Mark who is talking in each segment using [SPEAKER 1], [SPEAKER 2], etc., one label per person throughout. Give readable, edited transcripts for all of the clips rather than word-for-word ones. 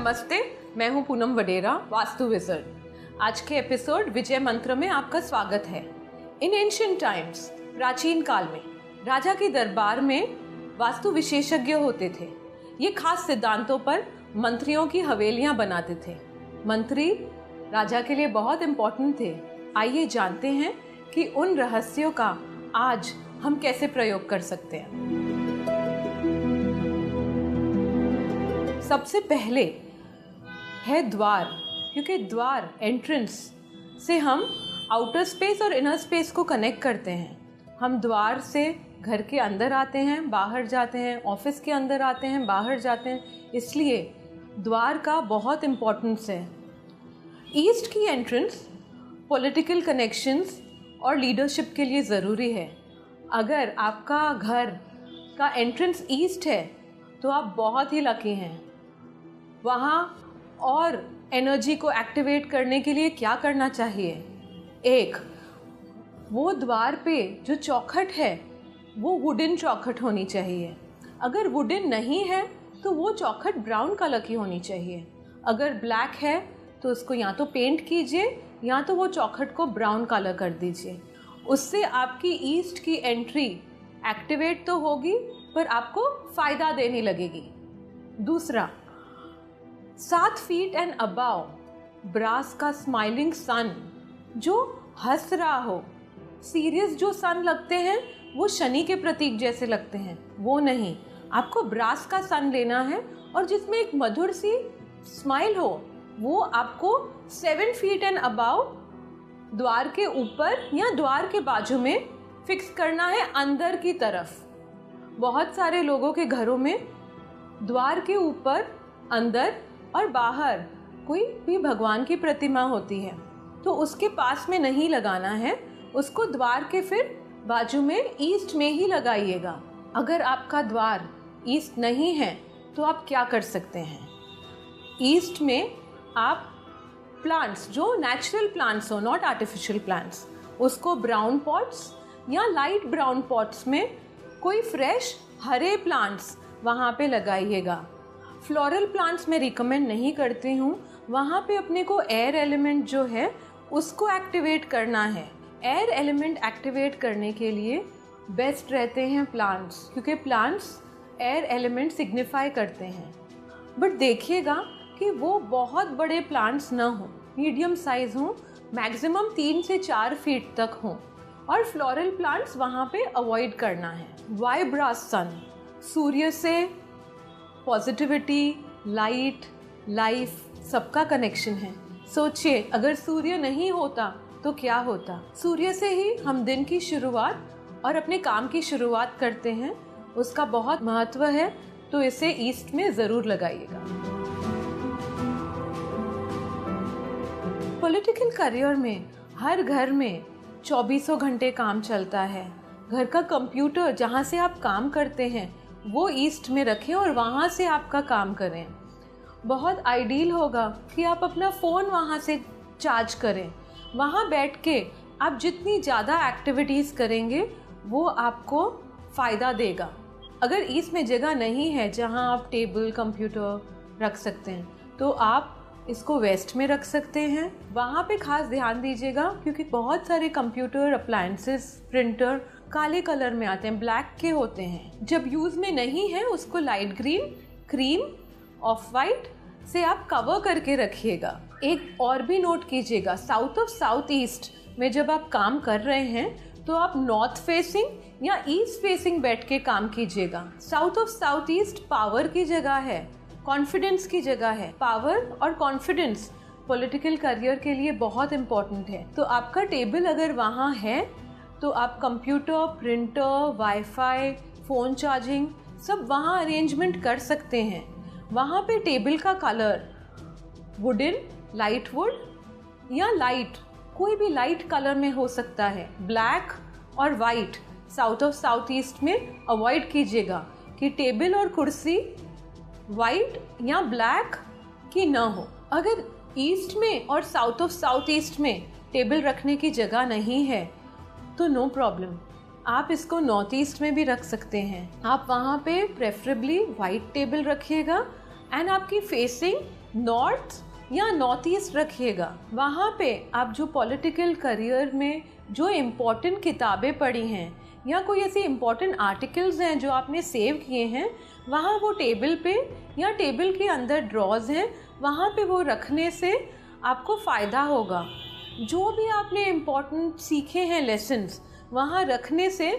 [SPEAKER 1] नमस्ते, मैं हूं पूनम वडेरा, वास्तु विज़र्ड। आज के एपिसोड विजय मंत्र में आपका स्वागत है। इन एंशिएंट टाइम्स, प्राचीन काल में राजा के दरबार में वास्तु विशेषज्ञ होते थे। ये खास सिद्धांतों पर मंत्रियों की हवेलियां बनाते थे। मंत्री राजा के लिए बहुत इम्पोर्टेंट थे। आइए जानते हैं कि उन रहस्यों का आज हम कैसे प्रयोग कर सकते हैं। सबसे पहले है द्वार, क्योंकि द्वार एंट्रेंस से हम आउटर स्पेस और इनर स्पेस को कनेक्ट करते हैं। हम द्वार से घर के अंदर आते हैं, बाहर जाते हैं, ऑफिस के अंदर आते हैं, बाहर जाते हैं, इसलिए द्वार का बहुत इम्पोर्टेंस है। ईस्ट की एंट्रेंस पॉलिटिकल कनेक्शंस और लीडरशिप के लिए ज़रूरी है। अगर आपका घर का एंट्रेंस ईस्ट है तो आप बहुत ही लकी हैं। वहाँ और एनर्जी को एक्टिवेट करने के लिए क्या करना चाहिए? एक, वो द्वार पे जो चौखट है वो वुडन चौखट होनी चाहिए। अगर वुडन नहीं है तो वो चौखट ब्राउन कलर की होनी चाहिए। अगर ब्लैक है तो उसको या तो पेंट कीजिए या तो वो चौखट को ब्राउन कलर कर दीजिए। उससे आपकी ईस्ट की एंट्री एक्टिवेट तो होगी पर आपको फ़ायदा देने लगेगी। दूसरा, 7 फीट एंड अबाव ब्रास का स्माइलिंग सन जो हंस रहा हो। सीरियस जो सन लगते हैं वो शनि के प्रतीक जैसे लगते हैं, वो नहीं। आपको ब्रास का सन लेना है और जिसमें एक मधुर सी स्माइल हो। वो आपको 7 फीट एंड अबाव द्वार के ऊपर या द्वार के बाजू में फिक्स करना है, अंदर की तरफ। बहुत सारे लोगों के घरों में द्वार के ऊपर, अंदर और बाहर कोई भी भगवान की प्रतिमा होती है, तो उसके पास में नहीं लगाना है, उसको द्वार के फिर बाजू में ईस्ट में ही लगाइएगा। अगर आपका द्वार ईस्ट नहीं है तो आप क्या कर सकते हैं? ईस्ट में आप प्लांट्स, जो नेचुरल प्लांट्स हो, नॉट आर्टिफिशियल प्लांट्स, उसको ब्राउन पॉट्स या लाइट ब्राउन पॉट्स में कोई फ्रेश हरे प्लांट्स वहाँ पे लगाइएगा। फ्लोरल प्लांट्स मैं रिकमेंड नहीं करती हूँ। वहाँ पे अपने को एयर एलिमेंट जो है उसको एक्टिवेट करना है। एयर एलिमेंट एक्टिवेट करने के लिए बेस्ट रहते हैं प्लांट्स, क्योंकि प्लांट्स एयर एलिमेंट सिग्निफाई करते हैं। बट देखिएगा कि वो बहुत बड़े प्लांट्स ना हों, मीडियम साइज हों, मैक्सिमम 3 से 4 फीट तक हों। और फ्लोरल प्लांट्स वहाँ पे अवॉइड करना है। वाई ब्रास सन, सूर्य से पॉजिटिविटी, लाइट, लाइफ सबका कनेक्शन है। सोचिए, अगर सूर्य नहीं होता तो क्या होता? सूर्य से ही हम दिन की शुरुआत और अपने काम की शुरुआत करते हैं। उसका बहुत महत्व है, तो इसे ईस्ट में ज़रूर लगाइएगा। पॉलिटिकल करियर में हर घर में 24 घंटे काम चलता है। घर का कंप्यूटर जहाँ से आप काम करते हैं वो ईस्ट में रखें और वहाँ से आपका काम करें। बहुत आइडियल होगा कि आप अपना फ़ोन वहाँ से चार्ज करें। वहाँ बैठ के आप जितनी ज़्यादा एक्टिविटीज़ करेंगे वो आपको फ़ायदा देगा। अगर ईस्ट में जगह नहीं है जहाँ आप टेबल, कंप्यूटर रख सकते हैं, तो आप इसको वेस्ट में रख सकते हैं। वहाँ पे खास ध्यान दीजिएगा, क्योंकि बहुत सारे कंप्यूटर अप्लायंसेस, प्रिंटर काले कलर में आते हैं, ब्लैक के होते हैं। जब यूज़ में नहीं है उसको light green, cream, of white से आप कवर करके रखिएगा। एक और भी नोट कीजिएगा, साउथ ऑफ साउथ ईस्ट में जब आप काम कर रहे हैं तो आप नॉर्थ फेसिंग या ईस्ट फेसिंग बैठ के काम कीजिएगा। South of south east power की जगह है, कॉन्फिडेंस की जगह है। पावर और कॉन्फिडेंस पॉलिटिकल करियर के लिए बहुत इम्पोर्टेंट है। तो आपका टेबल अगर वहाँ है तो आप computer, printer, wifi, phone charging सब वहाँ अरेंजमेंट कर सकते हैं। वहाँ पे टेबल का कलर वुडन, लाइट वुड या लाइट, कोई भी लाइट कलर में हो सकता है। ब्लैक और white south of south east में अवॉइड कीजिएगा कि टेबल और कुर्सी वाइट या ब्लैक की ना हो। अगर ईस्ट में और साउथ ऑफ साउथ ईस्ट में टेबल रखने की जगह नहीं है तो नो प्रॉब्लम, आप इसको नॉर्थ ईस्ट में भी रख सकते हैं। आप वहाँ पे प्रेफरेबली वाइट टेबल रखिएगा एंड आपकी फेसिंग नॉर्थ या नॉर्थ ईस्ट रखिएगा। वहाँ पे आप जो पॉलिटिकल करियर में जो इम्पोर्टेंट किताबें पढ़ी हैं या कोई ऐसे इम्पोर्टेंट आर्टिकल्स हैं जो आपने सेव किए हैं, वहाँ वो टेबल पे या टेबल के अंदर ड्रॉज हैं, वहाँ पे वो रखने से आपको फ़ायदा होगा। जो भी आपने इम्पोर्टेंट सीखे हैं लेसन्स, वहाँ रखने से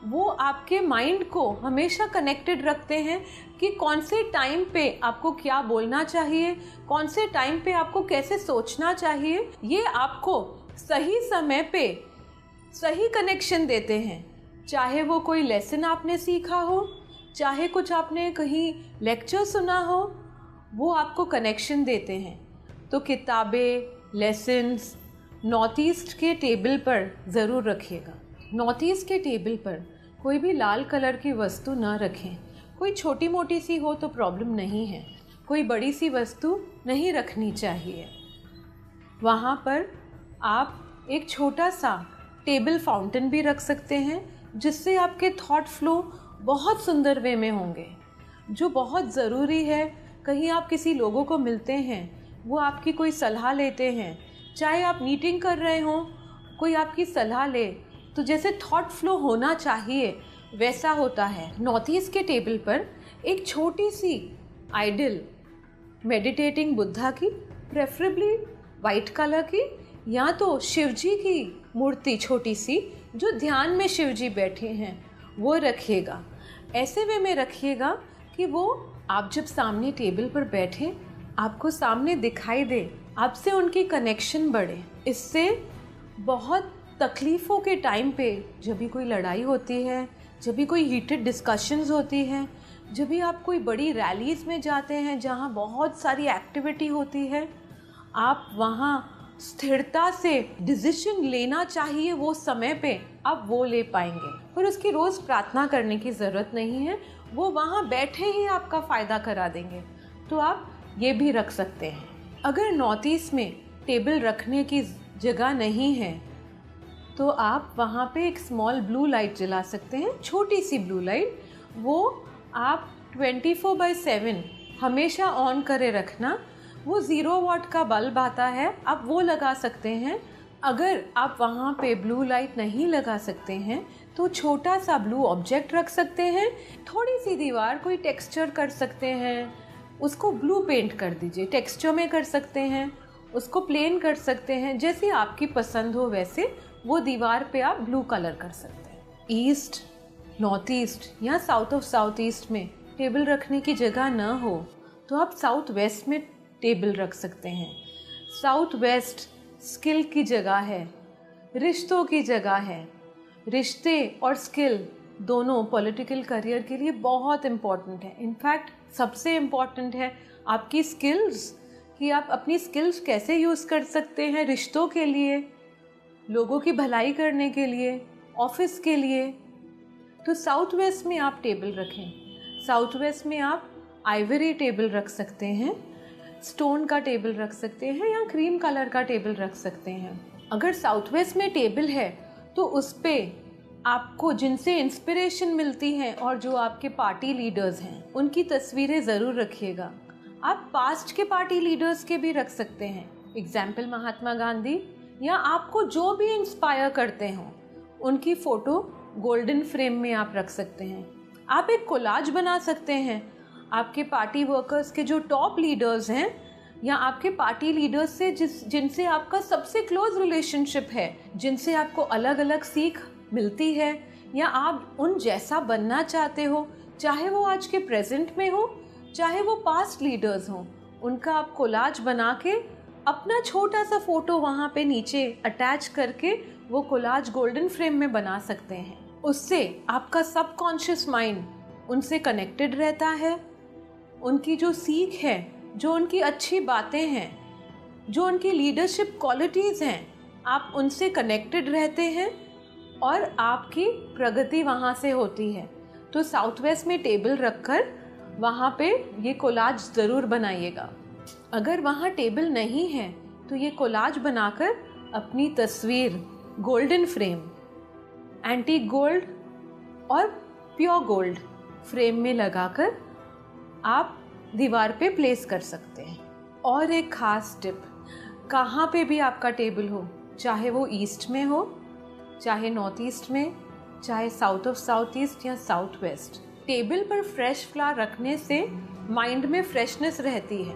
[SPEAKER 1] वो आपके माइंड को हमेशा कनेक्टेड रखते हैं कि कौन से टाइम पे आपको क्या बोलना चाहिए, कौन से टाइम पे आपको कैसे सोचना चाहिए। ये आपको सही समय पे सही कनेक्शन देते हैं। चाहे वो कोई लेसन आपने सीखा हो, चाहे कुछ आपने कहीं लेक्चर सुना हो, वो आपको कनेक्शन देते हैं। तो किताबें, लेसन्स नॉर्थ ईस्ट के टेबल पर ज़रूर रखिएगा। नॉर्थ ईस्ट के टेबल पर कोई भी लाल कलर की वस्तु ना रखें। कोई छोटी मोटी सी हो तो प्रॉब्लम नहीं है, कोई बड़ी सी वस्तु नहीं रखनी चाहिए। वहाँ पर आप एक छोटा सा टेबल फाउंटेन भी रख सकते हैं, जिससे आपके थॉट फ्लो बहुत सुंदर वे में होंगे। जो बहुत ज़रूरी है, कहीं आप किसी लोगों को मिलते हैं, वो आपकी कोई सलाह लेते हैं, चाहे आप मीटिंग कर रहे हों, कोई आपकी सलाह ले, तो जैसे थॉट फ्लो होना चाहिए वैसा होता है। नॉर्थ ईस्ट के टेबल पर एक छोटी सी आइडल मेडिटेटिंग बुद्धा की, प्रेफरेबली वाइट कलर की, या तो शिव जी की मूर्ति छोटी सी जो ध्यान में शिव जी बैठे हैं, वो रखिएगा। ऐसे वे में रखिएगा कि वो आप जब सामने टेबल पर बैठे आपको सामने दिखाई दे, आपसे उनकी कनेक्शन बढ़े। इससे बहुत तकलीफ़ों के टाइम पे, जब भी कोई लड़ाई होती है, जब भी कोई हीटेड डिस्कशंस होती हैं, जब भी आप कोई बड़ी रैलीज़ में जाते हैं जहाँ बहुत सारी एक्टिविटी होती है, आप वहाँ स्थिरता से डिसीजन लेना चाहिए, वो समय पे आप वो ले पाएंगे। और उसकी रोज़ प्रार्थना करने की ज़रूरत नहीं है, वो वहाँ बैठे ही आपका फ़ायदा करा देंगे। तो आप ये भी रख सकते हैं। अगर नॉर्थ ईस्ट में टेबल रखने की जगह नहीं है तो आप वहाँ पे एक स्मॉल ब्लू लाइट जला सकते हैं, छोटी सी ब्लू लाइट। वो आप 24/7 हमेशा ऑन करे रखना। वो 0 वाट का बल्ब आता है, आप वो लगा सकते हैं। अगर आप वहाँ पे ब्लू लाइट नहीं लगा सकते हैं तो छोटा सा ब्लू ऑब्जेक्ट रख सकते हैं। थोड़ी सी दीवार कोई टेक्सचर कर सकते हैं, उसको ब्लू पेंट कर दीजिए। टेक्सचर में कर सकते हैं, उसको प्लेन कर सकते हैं, जैसे आपकी पसंद हो वैसे वो दीवार पे आप ब्लू कलर कर सकते हैं। ईस्ट, नॉर्थ ईस्ट या साउथ ऑफ साउथ ईस्ट में टेबल रखने की जगह ना हो तो आप साउथ वेस्ट में टेबल रख सकते हैं। साउथ वेस्ट स्किल की जगह है, रिश्तों की जगह है। रिश्ते और स्किल दोनों पॉलिटिकल करियर के लिए बहुत इम्पॉर्टेंट है। इनफैक्ट सबसे इम्पॉर्टेंट है आपकी स्किल्स, कि आप अपनी स्किल्स कैसे यूज़ कर सकते हैं रिश्तों के लिए, लोगों की भलाई करने के लिए, ऑफिस के लिए। तो साउथ वेस्ट में आप टेबल रखें। साउथ वेस्ट में आप आइवरी टेबल रख सकते हैं, स्टोन का टेबल रख सकते हैं या क्रीम कलर का टेबल रख सकते हैं। अगर साउथ वेस्ट में टेबल है तो उस पे आपको जिनसे इंस्पिरेशन मिलती है और जो आपके पार्टी लीडर्स हैं उनकी तस्वीरें ज़रूर रखिएगा। आप पास्ट के पार्टी लीडर्स के भी रख सकते हैं, एग्जाम्पल महात्मा गांधी, या आपको जो भी इंस्पायर करते हों उनकी फ़ोटो गोल्डन फ्रेम में आप रख सकते हैं। आप एक कोलाज बना सकते हैं आपके पार्टी वर्कर्स के जो टॉप लीडर्स हैं, या आपके पार्टी लीडर्स से जिनसे आपका सबसे क्लोज रिलेशनशिप है, जिनसे आपको अलग अलग सीख मिलती है, या आप उन जैसा बनना चाहते हो, चाहे वो आज के प्रेजेंट में हो, चाहे वो पास्ट लीडर्स हों। उनका आप कोलाज बना के अपना छोटा सा फ़ोटो वहाँ पे नीचे अटैच करके वो कोलाज गोल्डन फ्रेम में बना सकते हैं। उससे आपका सबकॉन्शियस माइंड उनसे कनेक्टेड रहता है। उनकी जो सीख है, जो उनकी अच्छी बातें हैं, जो उनकी लीडरशिप क्वालिटीज़ हैं, आप उनसे कनेक्टेड रहते हैं और आपकी प्रगति वहाँ से होती है। तो साउथ वेस्ट में टेबल रखकर वहाँ पे ये कोलाज ज़रूर बनाइएगा। अगर वहाँ टेबल नहीं है तो ये कोलाज बनाकर अपनी तस्वीर गोल्डन फ्रेम, एंटीक गोल्ड और प्योर गोल्ड फ्रेम में लगाकर आप दीवार पे प्लेस कर सकते हैं। और एक खास टिप, कहाँ पे भी आपका टेबल हो, चाहे वो ईस्ट में हो, चाहे नॉर्थ ईस्ट में, चाहे साउथ ऑफ साउथ ईस्ट या साउथ वेस्ट, टेबल पर फ्रेश फ्लावर रखने से माइंड में फ्रेशनेस रहती है।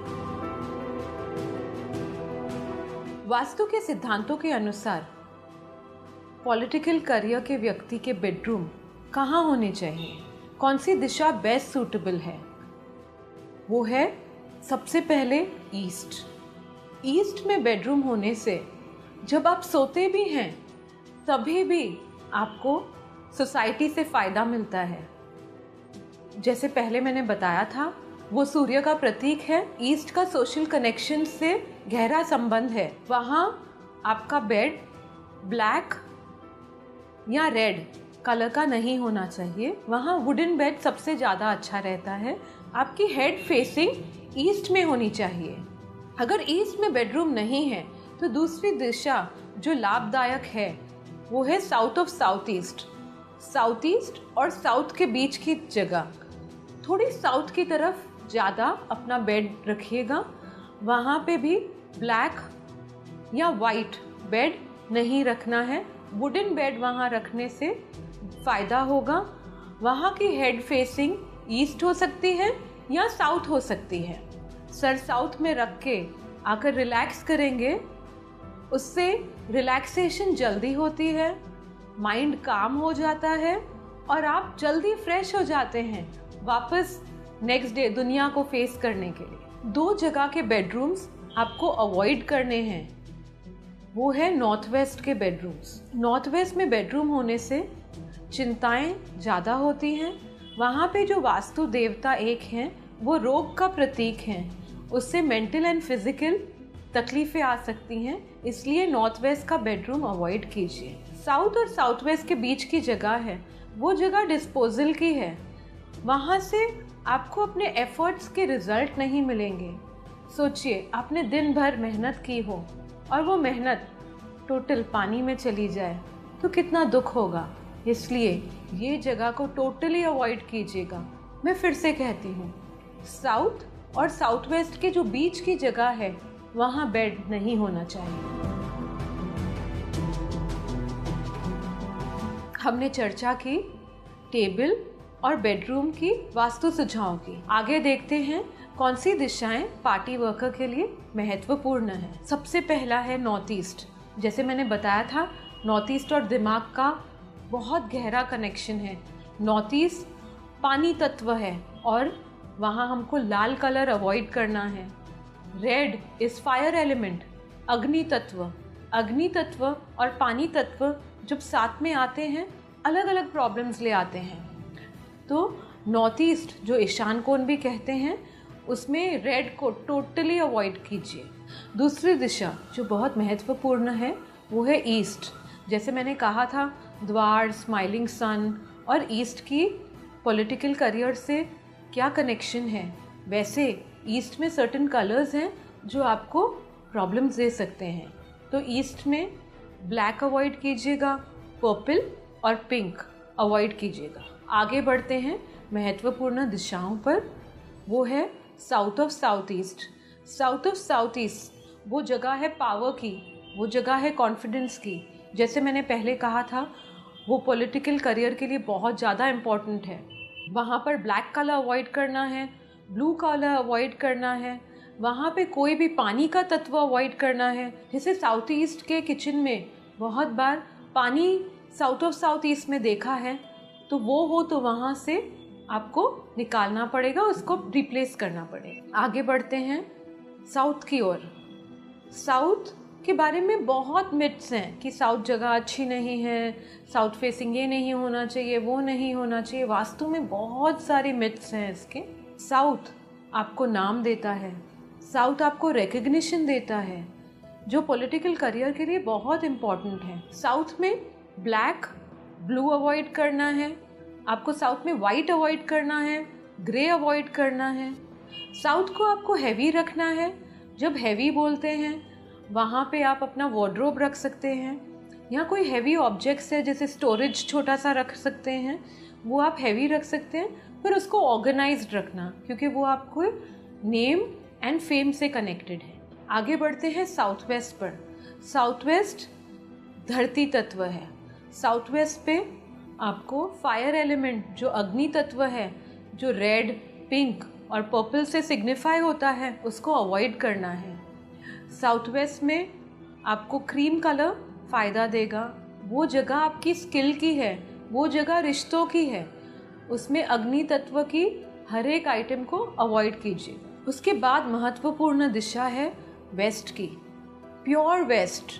[SPEAKER 1] वास्तु के सिद्धांतों के अनुसार पॉलिटिकल करियर के व्यक्ति के बेडरूम कहाँ होने चाहिए, कौन सी दिशा बेस्ट सूटेबल है, वो है सबसे पहले ईस्ट। ईस्ट में बेडरूम होने से जब आप सोते भी हैं तभी भी आपको सोसाइटी से फ़ायदा मिलता है। जैसे पहले मैंने बताया था, वो सूर्य का प्रतीक है। ईस्ट का सोशल कनेक्शन से गहरा संबंध है। वहाँ आपका बेड ब्लैक या रेड कलर का नहीं होना चाहिए। वहाँ वुडन बेड सबसे ज़्यादा अच्छा रहता है। आपकी हेड फेसिंग ईस्ट में होनी चाहिए। अगर ईस्ट में बेडरूम नहीं है तो दूसरी दिशा जो लाभदायक है वो है south of south east. South east और साउथ के बीच की जगह, थोड़ी साउथ की तरफ ज़्यादा अपना बेड रखिएगा। वहाँ पे भी ब्लैक या वाइट बेड नहीं रखना है। वुडन बेड वहाँ रखने से फ़ायदा होगा। वहाँ की हेड फेसिंग ईस्ट हो सकती है या साउथ हो सकती है। सर साउथ में रख के आकर रिलैक्स करेंगे, उससे रिलैक्सेशन जल्दी होती है, माइंड काम हो जाता है और आप जल्दी फ्रेश हो जाते हैं वापस नेक्स्ट डे दुनिया को फेस करने के लिए। 2 जगह के बेडरूम्स आपको अवॉइड करने हैं, वो है नॉर्थ वेस्ट के बेडरूम्स। नॉर्थ वेस्ट में बेडरूम होने से चिंताएं ज़्यादा होती हैं। वहाँ पे जो वास्तु देवता एक हैं वो रोग का प्रतीक हैं, उससे मेंटल एंड फिजिकल तकलीफ़ें आ सकती हैं, इसलिए नॉर्थ वेस्ट का बेडरूम अवॉइड कीजिए। साउथ और साउथ वेस्ट के बीच की जगह है, वो जगह डिस्पोजल की है, वहाँ से आपको अपने एफर्ट्स के रिजल्ट नहीं मिलेंगे। सोचिए आपने दिन भर मेहनत की हो और वो मेहनत टोटल पानी में चली जाए तो कितना दुख होगा। इसलिए ये जगह को टोटली अवॉइड कीजिएगा। मैं फिर से कहती हूँ, साउथ और साउथ वेस्ट के जो बीच की जगह है वहाँ बेड नहीं होना चाहिए। हमने चर्चा की टेबल और बेडरूम की वास्तु सुझावों की। आगे देखते हैं कौन सी दिशाएं पार्टी वर्कर के लिए महत्वपूर्ण है। सबसे पहला है नॉर्थ ईस्ट। जैसे मैंने बताया था, नॉर्थ ईस्ट और दिमाग का बहुत गहरा कनेक्शन है। नॉर्थ ईस्ट पानी तत्व है और वहाँ हमको लाल कलर अवॉइड करना है। रेड इज फायर एलिमेंट, अग्नि तत्व। अग्नि तत्व और पानी तत्व जब साथ में आते हैं अलग अलग प्रॉब्लम्स ले आते हैं। तो नॉर्थ ईस्ट जो ईशान कोण भी कहते हैं, उसमें रेड को टोटली अवॉइड कीजिए। दूसरी दिशा जो बहुत महत्वपूर्ण है वो है ईस्ट। जैसे मैंने कहा था, द्वार, स्माइलिंग सन और ईस्ट की पॉलिटिकल करियर से क्या कनेक्शन है, वैसे ईस्ट में सर्टेन कलर्स हैं जो आपको प्रॉब्लम्स दे सकते हैं। तो ईस्ट में ब्लैक अवॉइड कीजिएगा, पर्पल और पिंक अवॉइड कीजिएगा। आगे बढ़ते हैं महत्वपूर्ण दिशाओं पर, वो है south of south east. South of south east वो जगह है पावर की, वो जगह है कॉन्फिडेंस की। जैसे मैंने पहले कहा था, वो पॉलिटिकल करियर के लिए बहुत ज़्यादा इम्पॉर्टेंट है। वहाँ पर ब्लैक कलर अवॉइड करना है, ब्लू कलर अवॉइड करना है, वहाँ पे कोई भी पानी का तत्व अवॉइड करना है। जैसे साउथ ईस्ट के किचन में बहुत बार पानी साउथ ऑफ साउथ ईस्ट में देखा है, तो वो हो तो वहाँ से आपको निकालना पड़ेगा, उसको रिप्लेस करना पड़ेगा। आगे बढ़ते हैं साउथ की ओर। साउथ के बारे में बहुत मिथ्स हैं कि साउथ जगह अच्छी नहीं है, साउथ फेसिंग ये नहीं होना चाहिए, वो नहीं होना चाहिए। वास्तु में बहुत सारे मिथ्स हैं इसके। साउथ आपको नाम देता है, साउथ आपको रिकग्निशन देता है, जो पॉलिटिकल करियर के लिए बहुत इम्पॉर्टेंट है। साउथ में ब्लैक, ब्लू अवॉइड करना है, आपको साउथ में वाइट अवॉइड करना है, ग्रे अवॉइड करना है। साउथ को आपको हैवी रखना है। जब हैवी बोलते हैं वहाँ पे आप अपना वार्डरोब रख सकते हैं, या कोई हैवी ऑब्जेक्ट्स है जैसे स्टोरेज छोटा सा रख सकते हैं, वो आप हैवी रख सकते हैं, पर उसको ऑर्गेनाइज्ड रखना, क्योंकि वो आपको नेम एंड फेम से कनेक्टेड है। आगे बढ़ते हैं साउथ वेस्ट पर। साउथ वेस्ट धरती तत्व है। साउथ वेस्ट पे आपको फायर एलिमेंट जो अग्नि तत्व है, जो रेड, पिंक और पर्पल से सिग्निफाई होता है, उसको अवॉइड करना है। साउथ वेस्ट में आपको क्रीम कलर फ़ायदा देगा। वो जगह आपकी स्किल की है, वो जगह रिश्तों की है, उसमें अग्नि तत्व की हर एक आइटम को अवॉइड कीजिए। उसके बाद महत्वपूर्ण दिशा है वेस्ट की। प्योर वेस्ट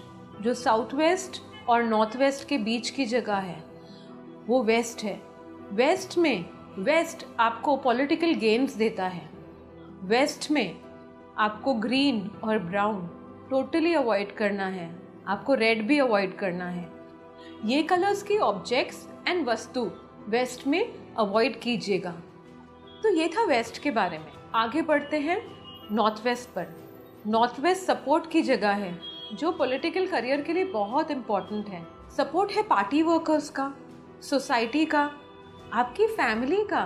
[SPEAKER 1] जो साउथ वेस्ट और नॉर्थ वेस्ट के बीच की जगह है, वो वेस्ट है। वेस्ट में वेस्ट आपको पॉलिटिकल गेन्स देता है। वेस्ट में आपको ग्रीन और ब्राउन टोटली अवॉइड करना है। आपको रेड भी अवॉइड करना है। ये कलर्स की ऑब्जेक्ट्स एंड वस्तु वेस्ट में अवॉइड कीजिएगा। तो ये था वेस्ट के बारे में। आगे बढ़ते हैं नॉर्थ वेस्ट पर। नॉर्थ वेस्ट सपोर्ट की जगह है, जो पॉलिटिकल करियर के लिए बहुत इम्पोर्टेंट है। सपोर्ट है पार्टी वर्कर्स का, सोसाइटी का, आपकी फैमिली का,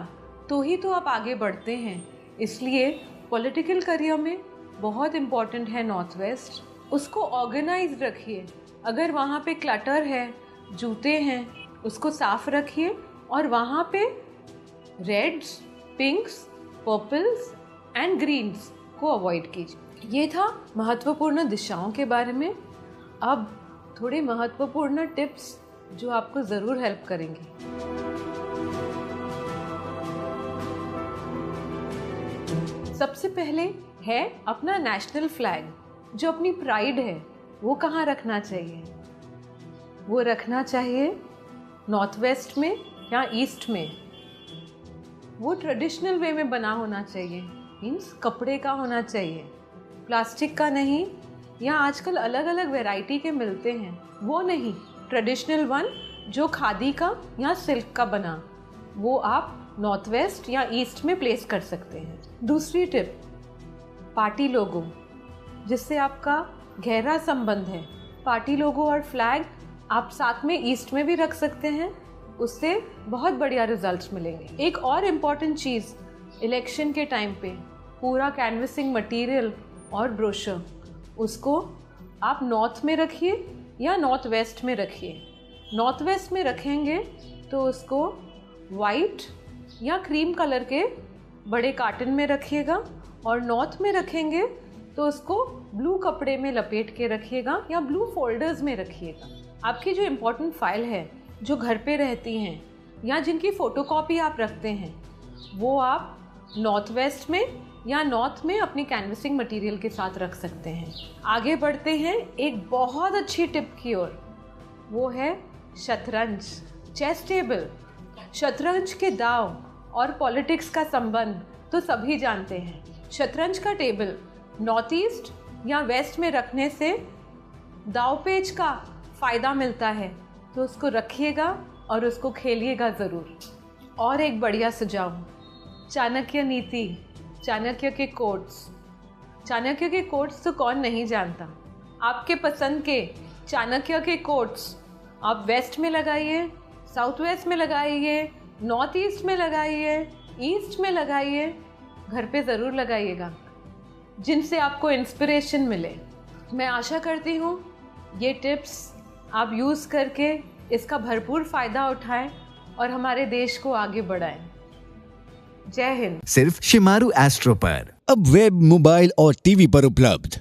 [SPEAKER 1] तो ही तो आप आगे बढ़ते हैं। इसलिए पॉलिटिकल करियर में बहुत इम्पोर्टेंट है नॉर्थ वेस्ट। उसको ऑर्गेनाइज रखिए। अगर वहाँ पे क्लटर है, जूते हैं, उसको साफ रखिए और वहाँ पे reds, pinks, purples and greens को अवॉइड कीजिए। ये था महत्वपूर्ण दिशाओं के बारे में। अब थोड़े महत्वपूर्ण टिप्स जो आपको ज़रूर हेल्प करेंगे। सबसे पहले है अपना नेशनल फ्लैग, जो अपनी प्राइड है, वो कहाँ रखना चाहिए? वो रखना चाहिए नॉर्थ वेस्ट में या ईस्ट में। वो ट्रेडिशनल वे में बना होना चाहिए, मीन्स कपड़े का होना चाहिए, प्लास्टिक का नहीं, या आजकल अलग अलग वैरायटी के मिलते हैं, वो नहीं, ट्रेडिशनल वन जो खादी का या सिल्क का बना, वो आप नॉर्थ वेस्ट या ईस्ट में प्लेस कर सकते हैं। दूसरी टिप, पार्टी लोगो, जिससे आपका गहरा संबंध है। पार्टी लोगो और फ्लैग आप साथ में ईस्ट में भी रख सकते हैं, उससे बहुत बढ़िया रिजल्ट्स मिलेंगे। एक और इम्पॉर्टेंट चीज़, इलेक्शन के टाइम पे पूरा कैनवसिंग मटेरियल और ब्रोशर, उसको आप नॉर्थ में रखिए या नॉर्थ वेस्ट में रखिए। नॉर्थ वेस्ट में रखेंगे तो उसको वाइट या क्रीम कलर के बड़े कार्टन में रखिएगा, और नॉर्थ में रखेंगे तो उसको ब्लू कपड़े में लपेट के रखिएगा या ब्लू फोल्डर्स में रखिएगा। आपकी जो इम्पोर्टेंट फाइल है, जो घर पे रहती हैं या जिनकी फ़ोटोकॉपी आप रखते हैं, वो आप नॉर्थ वेस्ट में या नॉर्थ में अपनी कैनवसिंग मटेरियल के साथ रख सकते हैं। आगे बढ़ते हैं एक बहुत अच्छी टिप की ओर, वो है शतरंज, चेस टेबल। शतरंज के दाव और पॉलिटिक्स का संबंध तो सभी जानते हैं। शतरंज का टेबल नॉर्थ ईस्ट या वेस्ट में रखने से दाव पेच का फ़ायदा मिलता है, तो उसको रखिएगा और उसको खेलिएगा ज़रूर। और एक बढ़िया सुझाव, चाणक्य नीति, चाणक्य के कोट्स। चाणक्य के कोट्स तो कौन नहीं जानता। आपके पसंद के चाणक्य के कोट्स आप वेस्ट में लगाइए, साउथ वेस्ट में लगाइए, नॉर्थ ईस्ट में लगाइए, ईस्ट में लगाइए, घर पे ज़रूर लगाइएगा, जिनसे आपको इंस्पिरेशन मिले। मैं आशा करती हूँ ये टिप्स आप यूज़ करके इसका भरपूर फ़ायदा उठाएं और हमारे देश को आगे बढ़ाएं। जय हिंद।
[SPEAKER 2] सिर्फ शिमारू एस्ट्रो पर अब वेब, मोबाइल और टीवी पर उपलब्ध।